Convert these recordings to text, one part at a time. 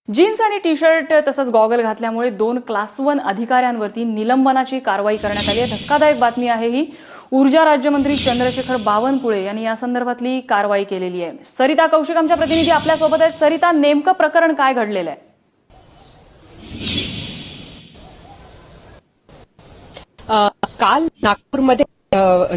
Jeans आणि T shirt तसंच goggle घातल्यामुळे 2 क्लास 1 अधिकाऱ्यांवरती निलंबनाची कारवाई करण्यात आली आहे। धक्कादायक बातमी आहे ही। ऊर्जा राज्यमंत्री चंद्रशेखर बावनकुळे यांनी या संदर्भातली कारवाई केलेली आहे। सरिता कौशिक आमच्या प्रतिनिधी आपल्या सोबत आहेत। सरिता, नेमकं प्रकरण काय घडलेलं आहे? काल नागपूरमध्ये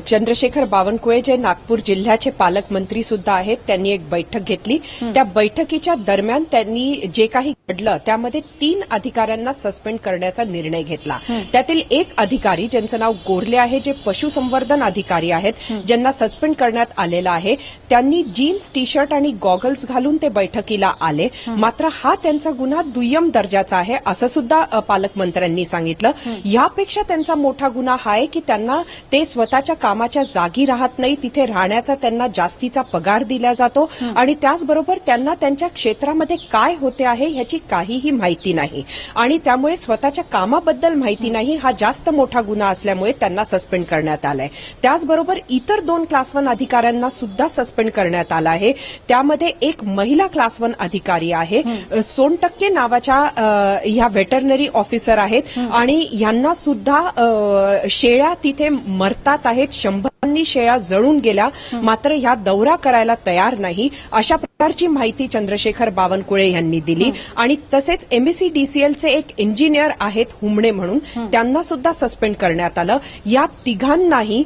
चंद्रशेखर बावनकुळे जे नागपूर जिल्ह्याचे पालकमंत्री सुद्धा आहेत, त्यांनी एक बैठक घेतली। त्या बैठकीच्या दरम्यान त्यांनी जे काही घडलं त्यामध्ये 3 अधिकाऱ्यांना सस्पेंड करण्याचा निर्णय घेतला। त्यातील एक अधिकारी ज्यांचं नाव गोरले आहे, जे पशुसंवर्धन अधिकारी आहेत, ज्यांना सस्पेंड करण्यात आलेलं आहे, त्यांनी जीन्स टी शर्ट आणि गॉगल्स घालून ते बैठकीला आले। मात्र हा त्यांचा गुन्हा दुय्यम दर्जाचा आहे असं सुद्धा पालकमंत्र्यांनी सांगितलं। यापेक्षा त्यांचा मोठा गुन्हा हा आहे की त्यांना ते स्वतःच्या कामाच्या जागी राहत नाही, तिथे राहण्याचा त्यांना जास्तीचा पगार दिला जातो आणि त्याचबरोबर त्यांना त्यांच्या क्षेत्रामध्ये काय होते आहे ह्याची काहीही माहिती नाही आणि त्यामुळे स्वतःच्या कामाबद्दल माहिती नाही। हा जास्त मोठा गुन्हा असल्यामुळे त्यांना सस्पेंड करण्यात आलाय। त्याचबरोबर इतर 2 क्लास 1 अधिकाऱ्यांना सुद्धा सस्पेंड करण्यात आलं आहे। त्यामध्ये एक महिला क्लास 1 अधिकारी आहे, सोनटक्के नावाच्या ह्या व्हेटरनरी ऑफिसर आहेत आणि यांना सुद्धा शेळ्या तिथे मरतात आहेत, 100 शेळ्या जळून गेल्या, मात्र ह्या दौरा करायला तयार नाही, अशा प्रकारची माहिती चंद्रशेखर बावनकुळे यांनी दिली। आणि तसेच एमएससीडीसीएलचे एक इंजिनियर आहेत हुमणे म्हणून, त्यांना सुद्धा सस्पेंड करण्यात आलं। या तिघांनाही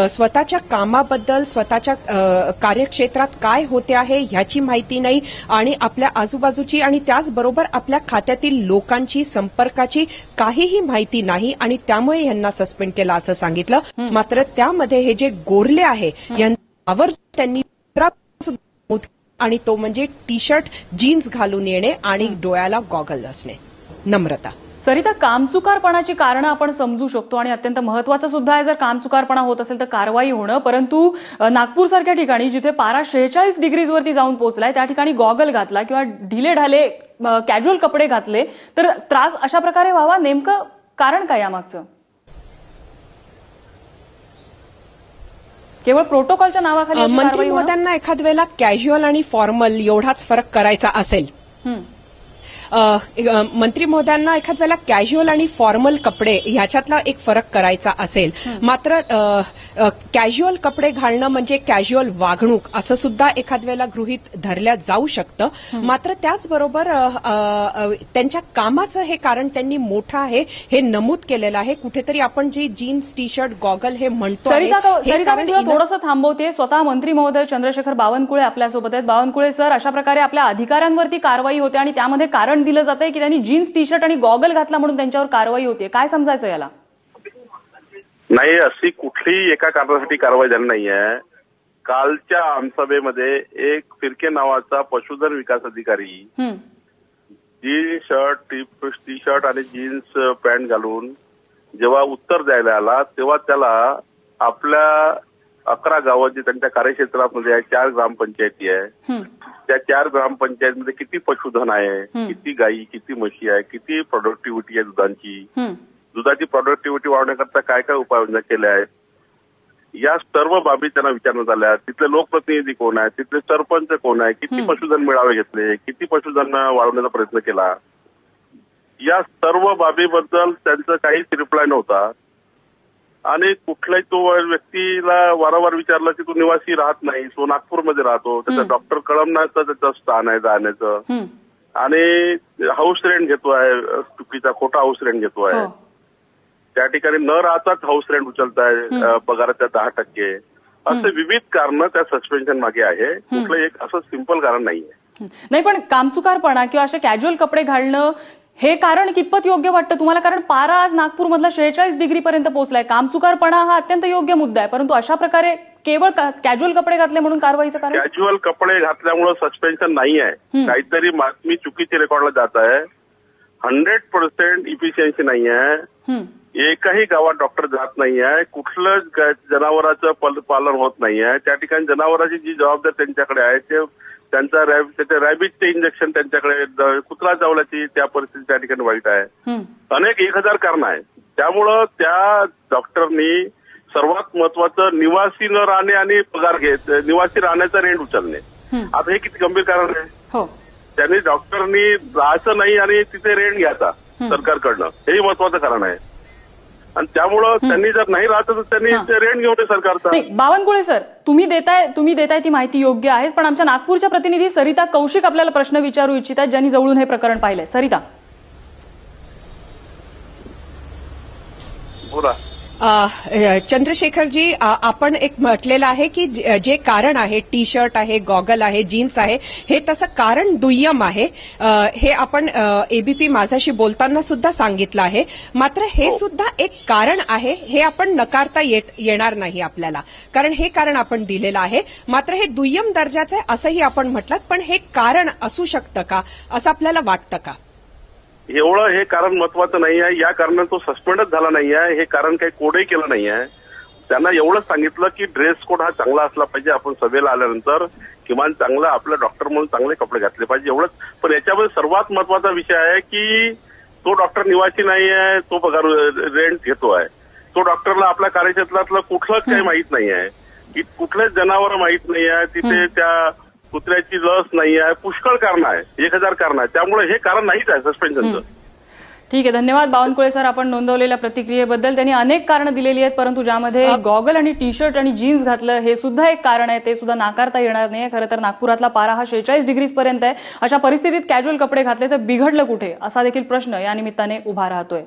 स्वतःच्या कामाबद्दल, स्वतःच्या कार्यक्षेत्रात काय होते आहे ह्याची माहिती नाही आणि आपल्या आजूबाजूची आणि त्याचबरोबर आपल्या खात्यातील लोकांची, संपर्काची काहीही माहिती नाही आणि त्यामुळे यांना सस्पेंड केलं असं सांगितलं। मात्र त्यामध्ये हे जे गोरले आहे यांच्यावर त्यांनी आणि तो म्हणजे टी शर्ट, जीन्स घालून येणे आणि डोळ्याला गॉगल असणे। नम्रता, सरिता, कामचुकारपणाची कारणं आपण समजू शकतो आणि अत्यंत महत्त्वाचं सुद्धा आहे जर कामचुकारपणा होत असेल तर कारवाई होणं, परंतु नागपूरसारख्या ठिकाणी जिथे पारा 46 डिग्रीजवरती जाऊन पोहोचलाय त्या ठिकाणी गॉगल घातला किंवा ढिले ढाले कॅज्युअल कपडे घातले तर त्रास अशा प्रकारे व्हावा, नेमकं कारण काय यामागचं? केवळ प्रोटोकॉलच्या नावाखाली मंत्री महोदयांना एखाद वेळेला कॅज्युअल आणि फॉर्मल एवढाच फरक करायचा असेल, मंत्री महोदयांना एखाद वेळेला कॅज्युअल आणि फॉर्मल कपडे ह्याच्यातला एक फरक करायचा असेल, मात्र कॅज्युअल कपडे घालणं म्हणजे कॅज्युअल वागणूक असं सुद्धा एखाद वेळेला गृहीत धरल्या जाऊ शकतं। मात्र त्याचबरोबर त्यांच्या कामाचं हे कारण त्यांनी मोठं आहे हे नमूद केलेलं आहे। कुठेतरी आपण जी जीन्स टी शर्ट गॉगल हे म्हणतो, थोडंसं थांबवते। स्वतः मंत्री महोदय चंद्रशेखर बावनकुळे आपल्यासोबत आहेत। बावनकुळे सर, अशा प्रकारे आपल्या अधिकाऱ्यांवरती कारवाई होते आणि त्यामध्ये कारण दिलं जातंय की त्यांनी जीन्स टी शर्ट आणि गॉगल घातला म्हणून त्यांच्यावर कारवाई होते, काय समजायचं याला? नाही, अशी कुठलीही एका कारणासाठी कारवाई झाली नाहीये। कालच्या आमसभेमध्ये एक फिरके नावाचा पशुधन विकास अधिकारी जीन्स टी शर्ट आणि जीन्स पॅन्ट घालून जेव्हा उत्तर द्यायला आला तेव्हा त्याला आपल्या 11 गावात जे त्यांच्या कार्यक्षेत्रामध्ये आहे, 4 ग्रामपंचायती आहे, त्या 4 ग्रामपंचायतीमध्ये किती पशुधन आहे, किती गायी, किती म्हशी आहे, किती प्रोडक्टिव्हिटी आहे दुधाची प्रोडक्टिव्हिटी वाढवण्याकरता काय काय उपाययोजना केल्या आहेत, या सर्व बाबी त्यांना विचारण्यात आल्या। तिथले लोकप्रतिनिधी कोण आहेत, तिथले सरपंच कोण आहे, किती पशुधन मेळावे घेतले, किती पशुधन वाढवण्याचा प्रयत्न केला, या सर्व बाबीबद्दल त्यांचं काहीच रिप्लाय नव्हता। आणि कुठल्याही तो व्यक्तीला वारंवार विचारलं की तू निवासी राहत नाही, तो नागपूरमध्ये राहतो, त्याचं डॉक्टर कळमनाचं त्याचं स्थान आहे जाण्याचं आणि हाऊस रेंट घेतो आहे, चुकीचा खोटा हाऊस रेंट घेतो आहे, त्या ठिकाणी न राहताच हाऊस रेंट उचलताय पगाराच्या 10%, असे विविध कारण त्या सस्पेन्शन मागे आहे। कुठलं एक असं सिंपल कारण नाहीये। नाही, पण कामचुकारपणा किंवा असे कॅज्युअल कपडे घालणं हे कारण कितपत योग्य वाटतं तुम्हाला? कारण पारा आज नागपूरमधला 46 डिग्रीपर्यंत पोहोचलाय। कामचुकारपणा हा अत्यंत योग्य मुद्दा आहे, परंतु अशा प्रकारे केवळ कॅज्युअल कपडे घातले म्हणून कारवाईचं कारण? कॅज्युअल कपडे घातल्यामुळे सस्पेन्शन नाही आहे, काहीतरी बातमी चुकीची रेकॉर्डला जात आहे। 100% इफिशियन्सी नाही आहे, एकही गावात डॉक्टर जात नाही आहे, कुठलं जनावरांचं पालन होत नाही आहे, त्या ठिकाणी जनावरांची जी जबाबदारी त्यांच्याकडे आहे ते त्यांचा रॅबिजचे इंजेक्शन त्यांच्याकडे, कुत्रा चावल्याची त्या परिस्थिती त्या ठिकाणी वाईट आहे, अनेक 1000 कारण आहे। त्यामुळं त्या डॉक्टरनी सर्वात महत्वाचं निवासी न राहणे आणि पगार घेत निवासी राहण्याचा रेंट उचलणे, आता हे किती गंभीर कारण आहे। त्यांनी डॉक्टरनी जायचं नाही आणि तिथे रेंट घ्यायचा सरकारकडनं, हेही महत्वाचं कारण आहे. आणि त्यामुळं त्यांनी जर नाही राहत तर त्यांनी रेंट घेऊ नये सरकारचा. बावनकुळे सर, तुम्ही देताय ती माहिती योग्य आहे, पण आमच्या नागपूरच्या प्रतिनिधी सरिता कौशिक आपल्याला प्रश्न विचारू इच्छितात, ज्यांनी जवळून हे प्रकरण पाहिलंय. सरिता, बोला. चंद्रशेखरजी, आपण एक म्हटलेलं आहे की जे कारण आहे, टी शर्ट आहे, गॉगल आहे, जीन्स आहे, हे तसं कारण दुय्यम आहे. हे आपण एबीपी माझाशी बोलताना सुद्धा सांगितलं आहे. मात्र हे सुद्धा एक कारण आहे, हे आपण नकारता येणार नाही आपल्याला, कारण हे कारण आपण दिलेलं आहे. मात्र हे दुय्यम दर्जाचं आहे असंही आपण म्हटलं, पण हे कारण असू शकतं का असं आपल्याला वाटतं का? एवढं हे कारण महत्वाचं नाही आहे. या कारणाने तो सस्पेंडच झाला नाही आहे. हे कारण काही कोडही केलं नाही आहे. त्यांना एवढंच सांगितलं की ड्रेस कोड हा चांगला असला पाहिजे, आपण सभेला आल्यानंतर किमान चांगलं आपलं डॉक्टर म्हणून चांगले कपडे घातले पाहिजे, एवढंच. पण याच्यामध्ये सर्वात महत्वाचा विषय आहे की तो डॉक्टर निवासी नाही आहे, तो पगार रेंट घेतो आहे. तो डॉक्टरला आपल्या कार्यक्षेत्रातलं कुठलंच काही माहीत नाही आहे, की कुठलेच जनावर माहीत नाही आहे, तिथे त्या कुत्र्याची लस नाही आहे, पुष्कळ कारण आहे, 1000 कारण आहे. त्यामुळे हे कारण नाहीच आहे सस्पेन्शनचं. ठीक आहे, धन्यवाद बावनकुळे सर आपण नोंदवलेल्या प्रतिक्रियेबद्दल. त्यांनी अनेक कारणं दिलेली आहेत, परंतु ज्यामध्ये गॉगल आणि टी शर्ट आणि जीन्स घातलं हे सुद्धा एक कारण आहे, ते सुद्धा नाकारता येणार नाही. खरं तर नागपुरातला पारा हा 46 डिग्रीपर्यंत आहे. अशा परिस्थितीत कॅज्युअल कपडे घातले तर बिघडलं कुठे, असा देखील प्रश्न या निमित्ताने उभा राहतोय.